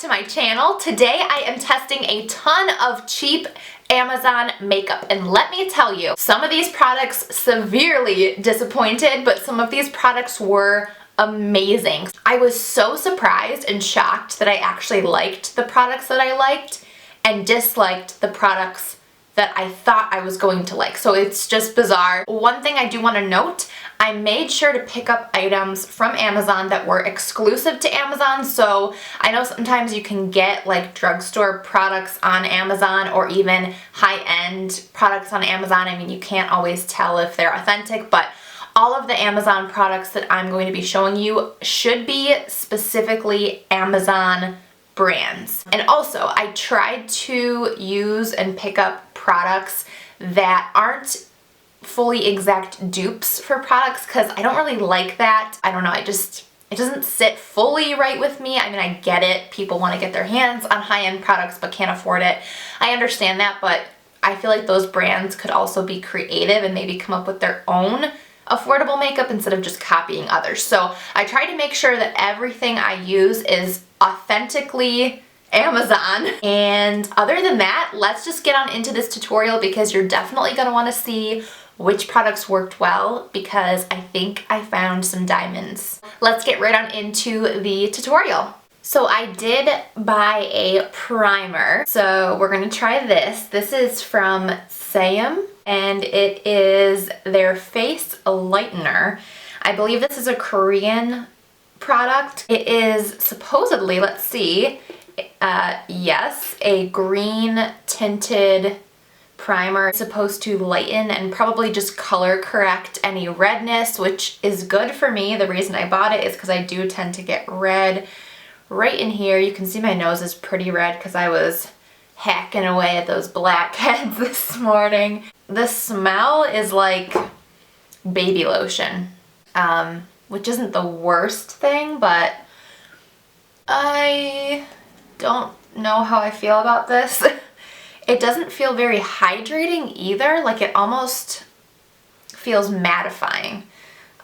to my channel. Today I am testing a ton of cheap Amazon makeup, and let me tell you, some of these products severely disappointed, but some of these products were amazing. I was so surprised and shocked that I actually liked the products that I liked and disliked the products that I thought I was going to like. So it's just bizarre. One thing I do want to note, I made sure to pick up items from Amazon that were exclusive to Amazon. So I know sometimes you can get like drugstore products on Amazon or even high-end products on Amazon. I mean, you can't always tell if they're authentic, but all of the Amazon products that I'm going to be showing you should be specifically Amazon brands. And also, I tried to use and pick up products that aren't fully exact dupes for products because I don't really like that. I don't know, it doesn't sit fully right with me. I mean, I get it. People want to get their hands on high-end products but can't afford it. I understand that, but I feel like those brands could also be creative and maybe come up with their own affordable makeup instead of just copying others. So I try to make sure that everything I use is authentically Amazon. And other than that, let's just get on into this tutorial because you're definitely going to want to see which products worked well because I think I found some diamonds. Let's get right on into the tutorial. So I did buy a primer. So we're going to try this. This is from Saem and it is their face lightener. I believe this is a Korean product. It is supposedly, let's see, yes, a green tinted primer. It's supposed to lighten and probably just color correct any redness, which is good for me. The reason I bought it is because I do tend to get red right in here. You can see my nose is pretty red because I was hacking away at those blackheads this morning. The smell is like baby lotion, which isn't the worst thing, but I don't know how I feel about this. It doesn't feel very hydrating either, like it almost feels mattifying.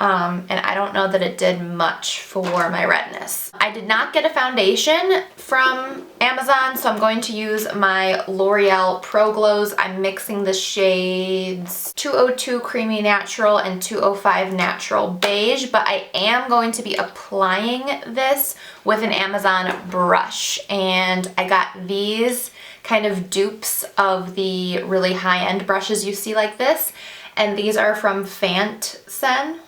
And I don't know that it did much for my redness. I did not get a foundation from Amazon, so I'm going to use my L'Oreal Pro Glows. I'm mixing the shades 202 Creamy Natural and 205 Natural Beige, but I am going to be applying this with an Amazon brush. And I got these kind of dupes of the really high-end brushes you see like this, and these are from Fantcen.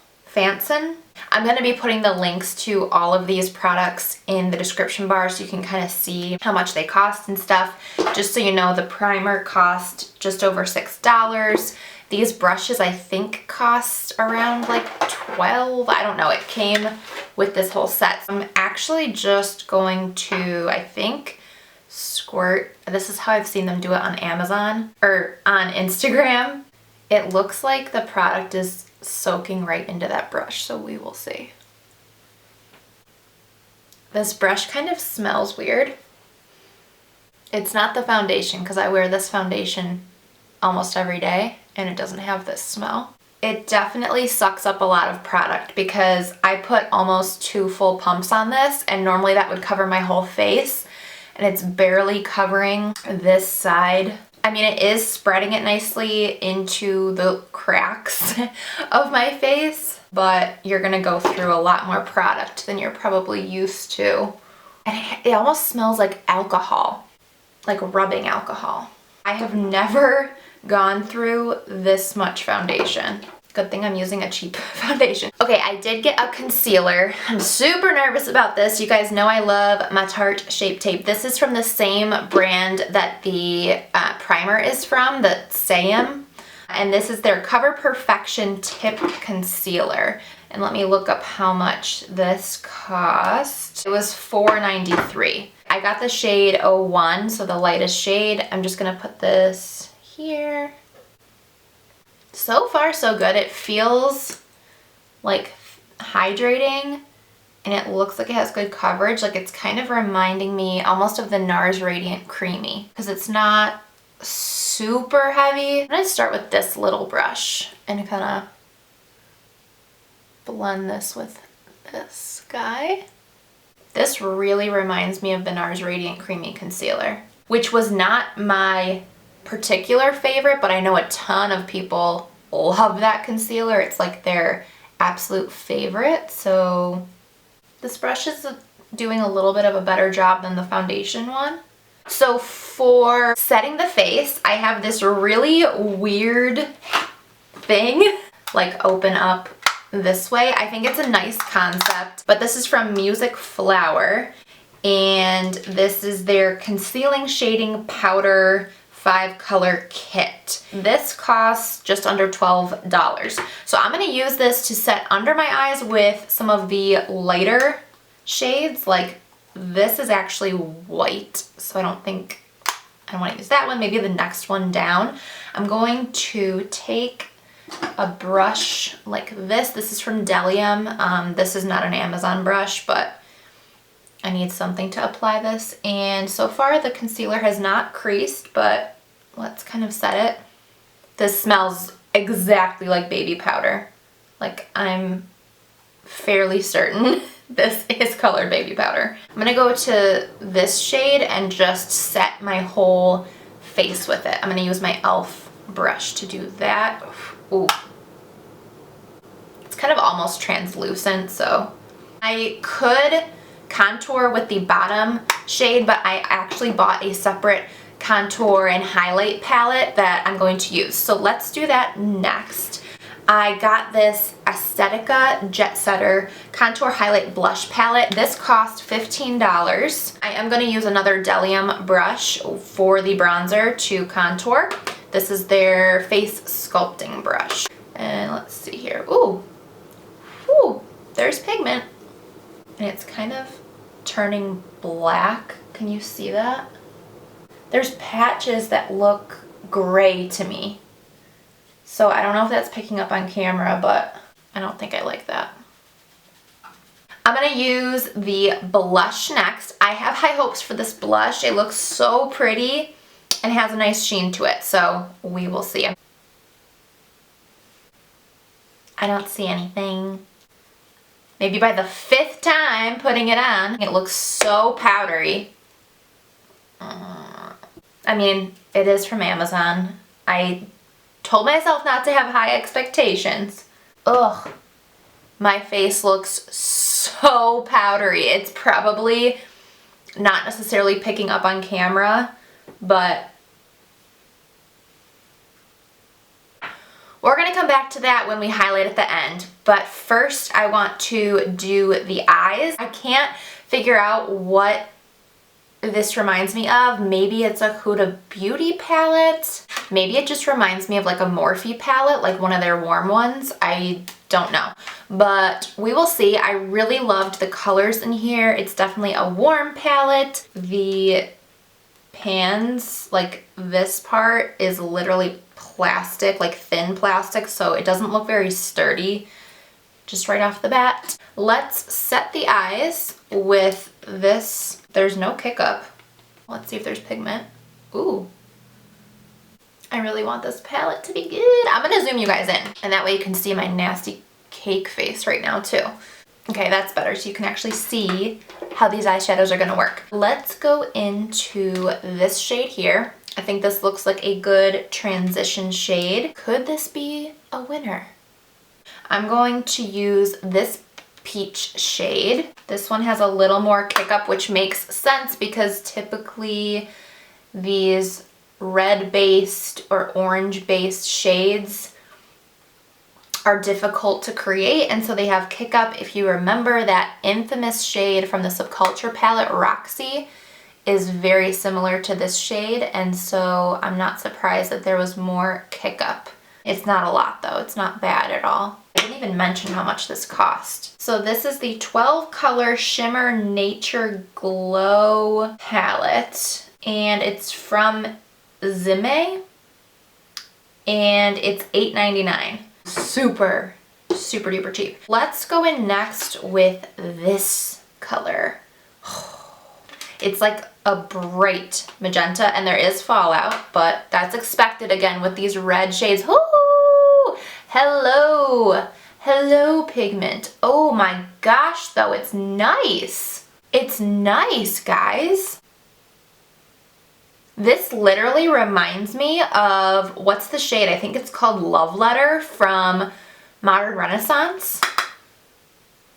I'm going to be putting the links to all of these products in the description bar so you can kind of see how much they cost and stuff. Just so you know, the primer cost just over $6. These brushes I think cost around like $12. I don't know. It came with this whole set. So I'm actually just going to, I think, squirt. This is how I've seen them do it on Amazon or on Instagram. It looks like the product is soaking right into that brush, so we will see. This brush kind of smells weird. It's not the foundation because I wear this foundation almost every day and it doesn't have this smell. It definitely sucks up a lot of product because I put almost 2 full pumps on this and normally that would cover my whole face and it's barely covering this side. I mean, it is spreading it nicely into the cracks of my face, but you're gonna go through a lot more product than you're probably used to. And it almost smells like alcohol, like rubbing alcohol. I have never gone through this much foundation. Good thing I'm using a cheap foundation. Okay, I did get a concealer. I'm super nervous about this. You guys know I love my Tarte Shape Tape. This is from the same brand that the primer is from, the Saem. And this is their Cover Perfection Tip Concealer. And let me look up how much this cost. It was $4.93. I got the shade 01, so the lightest shade. I'm just gonna put this here. So far so good. It feels like hydrating and it looks like it has good coverage. Like it's kind of reminding me almost of the NARS Radiant Creamy because it's not super heavy. I'm going to start with this little brush and kind of blend this with this guy. This really reminds me of the NARS Radiant Creamy Concealer, which was not my particular favorite, but I know a ton of people love that concealer. It's like their absolute favorite. So this brush is doing a little bit of a better job than the foundation one. So for setting the face, I have this really weird thing, like open up this way. I think it's a nice concept, but this is from Music Flower, and this is their Concealing Shading Powder 5-color kit. This costs just under $12. So I'm gonna use this to set under my eyes with some of the lighter shades. Like this is actually white, so I don't wanna use that one. Maybe the next one down. I'm going to take a brush like this. This is from Bdellium. This is not an Amazon brush, but I need something to apply this. And so far the concealer has not creased, but let's kind of set it. This smells exactly like baby powder. Like I'm fairly certain this is colored baby powder. I'm gonna go to this shade and just set my whole face with it. I'm gonna use my e.l.f. brush to do that. Ooh. It's kind of almost translucent, so I could contour with the bottom shade, but I actually bought a separate contour and highlight palette that I'm going to use. So let's do that next. I got this Aesthetica JetSetter Contour Highlight Blush Palette. This cost $15. I am going to use another Bdellium brush for the bronzer to contour. This is their face sculpting brush. And let's see here. Ooh, ooh, there's pigment. And it's kind of turning black. Can you see that? There's patches that look gray to me. So I don't know if that's picking up on camera, but I don't think I like that. I'm gonna use the blush next. I have high hopes for this blush. It looks so pretty and has a nice sheen to it, so we will see. I don't see anything. Maybe by the 5th time putting it on, it looks so powdery. I mean, it is from Amazon. I told myself not to have high expectations. Ugh, my face looks so powdery. It's probably not necessarily picking up on camera, but we're gonna come back to that when we highlight at the end. But first I want to do the eyes. I can't figure out what this reminds me of. Maybe it's a Huda Beauty palette. Maybe it just reminds me of like a Morphe palette, like one of their warm ones. I don't know, but we will see. I really loved the colors in here. It's definitely a warm palette. The pans, like this part is literally plastic, like thin plastic, so it doesn't look very sturdy just right off the bat. Let's set the eyes with this. There's no kick up. Let's see if there's pigment. Ooh. I really want this palette to be good. I'm gonna zoom you guys in, and that way you can see my nasty cake face right now too. Okay, that's better, so you can actually see how these eyeshadows are gonna work. Let's go into this shade here. I think this looks like a good transition shade. Could this be a winner? I'm going to use this peach shade. This one has a little more kick up, which makes sense because typically these red-based or orange-based shades are difficult to create, and so they have kick up. If you remember that infamous shade from the Subculture palette, Roxy, is very similar to this shade, and so I'm not surprised that there was more kick up. It's not a lot though, it's not bad at all. I didn't even mention how much this cost. So this is the 12 color Shimmer Nature Glow palette, and it's from Saem, and it's $8.99. Super, super duper cheap. Let's go in next with this color. It's like a bright magenta, and there is fallout, but that's expected again with these red shades. Ooh, hello, hello pigment. Oh my gosh, though, it's nice. It's nice, guys. This literally reminds me of, what's the shade? I think it's called Love Letter from Modern Renaissance.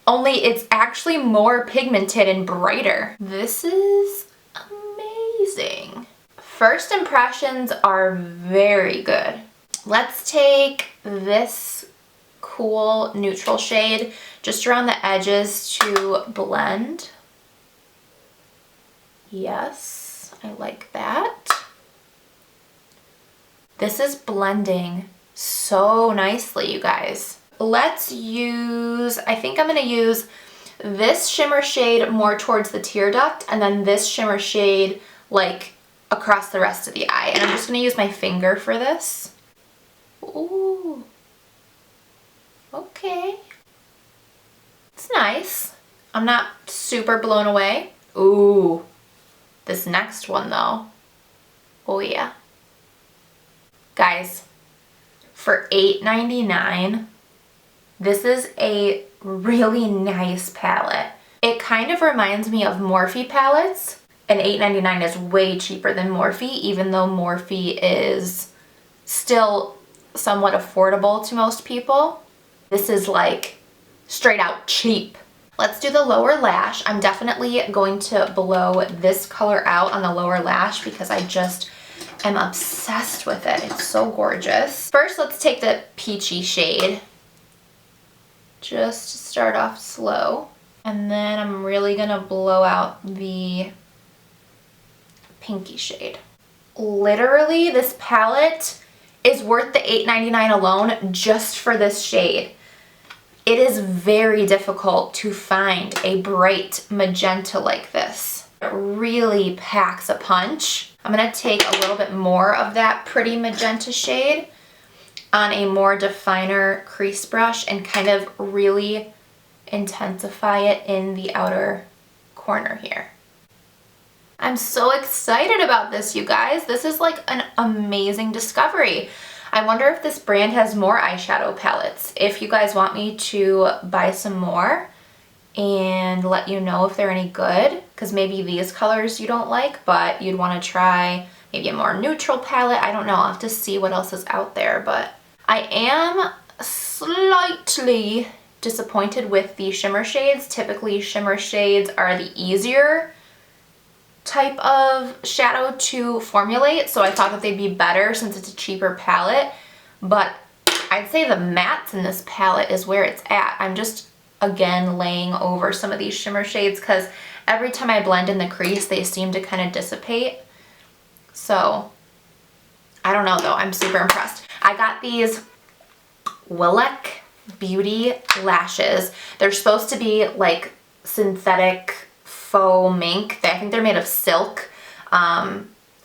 Only it's actually more pigmented and brighter. This is amazing. First impressions are very good. Let's take this cool neutral shade just around the edges to blend. Yes, I like that. This is blending so nicely, you guys. Let's use, I think I'm gonna use this shimmer shade more towards the tear duct, and then this shimmer shade like across the rest of the eye. And I'm just gonna use my finger for this. Ooh, okay. It's nice. I'm not super blown away. Ooh, this next one though. Oh yeah. Guys, for $8.99, this is a really nice palette. It kind of reminds me of Morphe palettes, and $8.99 is way cheaper than Morphe, even though Morphe is still somewhat affordable to most people. This is like straight out cheap. Let's do the lower lash. I'm definitely going to blow this color out on the lower lash because I just am obsessed with it. It's so gorgeous. First, let's take the peachy shade, just to start off slow. And then I'm really gonna blow out the pinky shade. Literally, this palette is worth the $8.99 alone just for this shade. It is very difficult to find a bright magenta like this. It really packs a punch. I'm gonna take a little bit more of that pretty magenta shade on a more definer crease brush and kind of really intensify it in the outer corner here. I'm so excited about this, you guys. This is like an amazing discovery. I wonder if this brand has more eyeshadow palettes. If you guys want me to buy some more and let you know if they're any good, because maybe these colors you don't like, but you'd want to try maybe a more neutral palette. I don't know. I'll have to see what else is out there, but I am slightly disappointed with the shimmer shades. Typically, shimmer shades are the easier type of shadow to formulate, so I thought that they'd be better since it's a cheaper palette, but I'd say the mattes in this palette is where it's at. I'm just, again, laying over some of these shimmer shades because every time I blend in the crease, they seem to kind of dissipate. So, I don't know though, I'm super impressed. I got these Wleec Beauty lashes. They're supposed to be like synthetic faux mink. I think they're made of silk.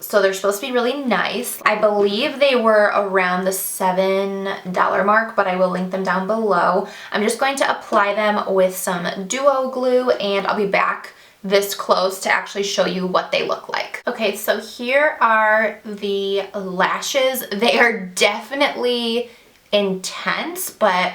So they're supposed to be really nice. I believe they were around the $7 mark, but I will link them down below. I'm just going to apply them with some duo glue and I'll be back this close to actually show you what they look like. Okay, so here are the lashes. They are definitely intense, but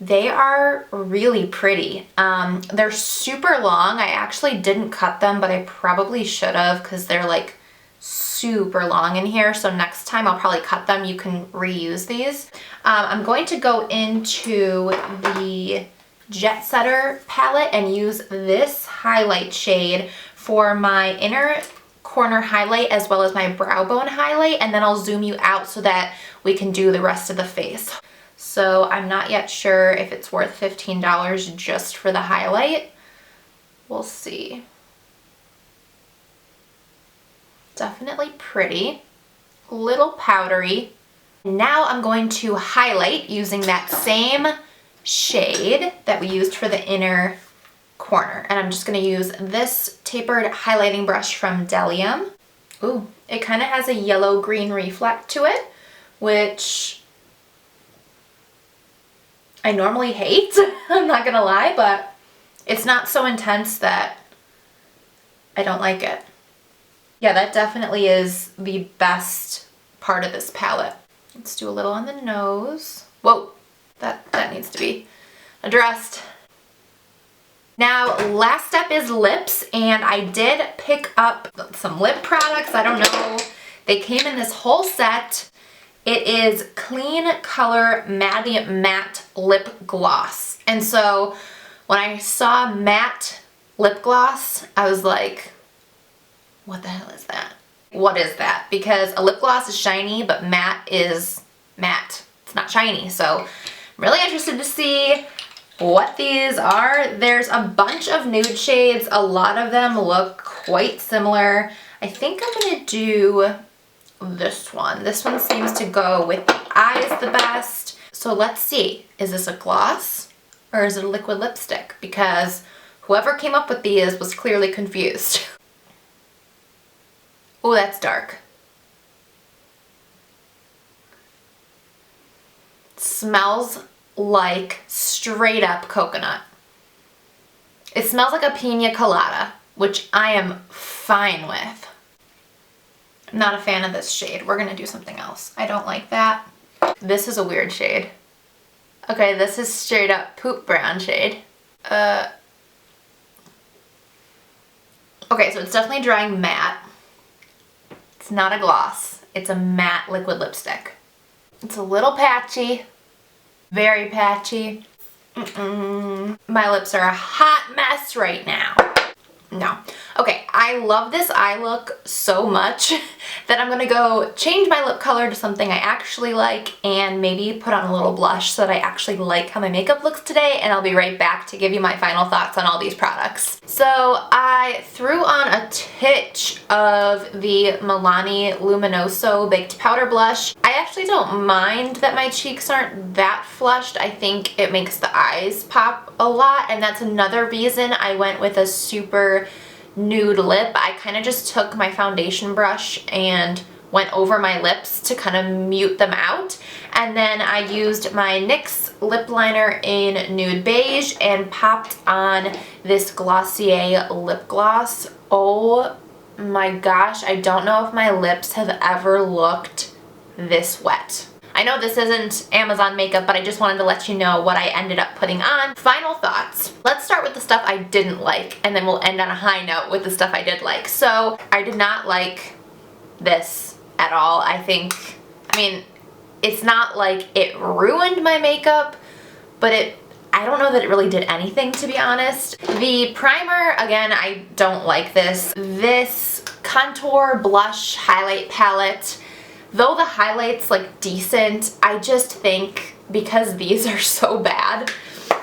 they are really pretty. They're super long. I actually didn't cut them, but I probably should have because they're like super long in here. So next time I'll probably cut them. You can reuse these. I'm going to go into the JetSetter palette and use this highlight shade for my inner corner highlight as well as my brow bone highlight, and then I'll zoom you out so that we can do the rest of the face. So I'm not yet sure if it's worth $15 just for the highlight. We'll see. Definitely pretty, a little powdery. Now I'm going to highlight using that same shade that we used for the inner corner. And I'm just gonna use this tapered highlighting brush from Bdellium. Ooh, it kind of has a yellow-green reflect to it, which I normally hate, I'm not gonna lie, but it's not so intense that I don't like it. Yeah, that definitely is the best part of this palette. Let's do a little on the nose. Whoa, that needs to be addressed. Now, last step is lips, and I did pick up some lip products. I don't know. They came in this whole set. It is Clean Color Matte Lip Gloss. And so when I saw matte lip gloss, I was like, what the hell is that? What is that? Because a lip gloss is shiny, but matte is matte. It's not shiny. So I'm really interested to see what these are. There's a bunch of nude shades. A lot of them look quite similar. I think I'm gonna do this one. This one seems to go with the eyes the best. So let's see, is this a gloss or is it a liquid lipstick? Because whoever came up with these was clearly confused. Oh, that's dark. Smells like straight up coconut. It smells like a pina colada, which I am fine with. I'm not a fan of this shade. We're gonna do something else. I don't like that. This is a weird shade. Okay, this is straight up poop brown shade. Okay, so it's definitely drying matte. It's not a gloss. It's a matte liquid lipstick. It's a little patchy. Very patchy. My lips are a hot mess right now. No. Okay, I love this eye look so much that I'm gonna go change my lip color to something I actually like and maybe put on a little blush so that I actually like how my makeup looks today, and I'll be right back to give you my final thoughts on all these products. So I threw on a titch of the Milani Luminoso Baked Powder Blush. I actually don't mind that my cheeks aren't that flushed. I think it makes the eyes pop a lot, and that's another reason I went with a super nude lip. I kind of just took my foundation brush and went over my lips to kind of mute them out, and then I used my NYX lip liner in Nude Beige and popped on this Glossier lip gloss. Oh my gosh, I don't know if my lips have ever looked this wet. I know this isn't Amazon makeup, but I just wanted to let you know what I ended up putting on. Final thoughts. Let's start with the stuff I didn't like, and then we'll end on a high note with the stuff I did like. So I did not like this at all. I mean, it's not like it ruined my makeup, but I don't know that it really did anything, to be honest. The primer, again, I don't like this. This contour blush highlight palette, though the highlight's like decent, I just think because these are so bad,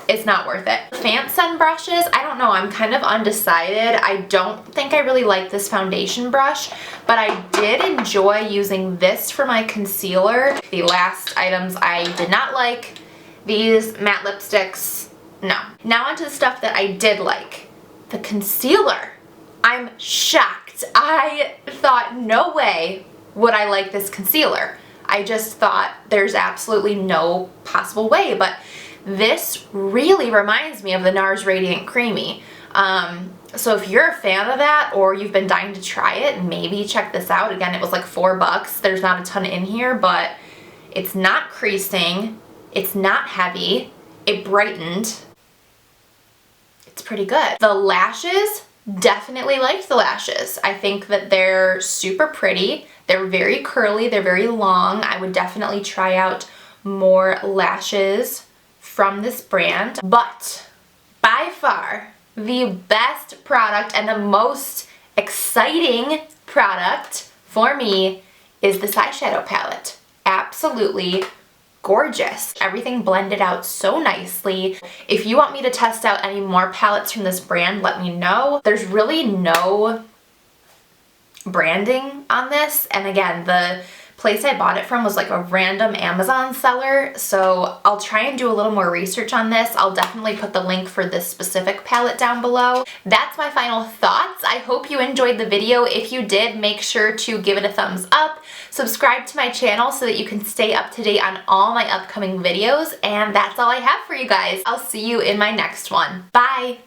it's not worth it. Fantcen brushes, I don't know, I'm kind of undecided. I don't think I really like this foundation brush, but I did enjoy using this for my concealer. The last items I did not like. These matte lipsticks, no. Now onto the stuff that I did like. The concealer. I'm shocked. I thought, no way would I like this concealer. I just thought there's absolutely no possible way, but this really reminds me of the NARS Radiant Creamy. So if you're a fan of that, or you've been dying to try it, maybe check this out. Again, it was like $4. There's not a ton in here, but it's not creasing. It's not heavy. It brightened. It's pretty good. The lashes, definitely liked the lashes. I think that they're super pretty. They're very curly. They're very long. I would definitely try out more lashes from this brand. But by far, the best product and the most exciting product for me is this eyeshadow palette. Absolutely gorgeous. Everything blended out so nicely. If you want me to test out any more palettes from this brand, let me know. There's really no branding on this, and again, the place I bought it from was like a random Amazon seller, so I'll try and do a little more research on this. I'll definitely put the link for this specific palette down below. That's my final thoughts. I hope you enjoyed the video. If you did, make sure to give it a thumbs up, subscribe to my channel so that you can stay up to date on all my upcoming videos, and that's all I have for you guys. I'll see you in my next one. Bye!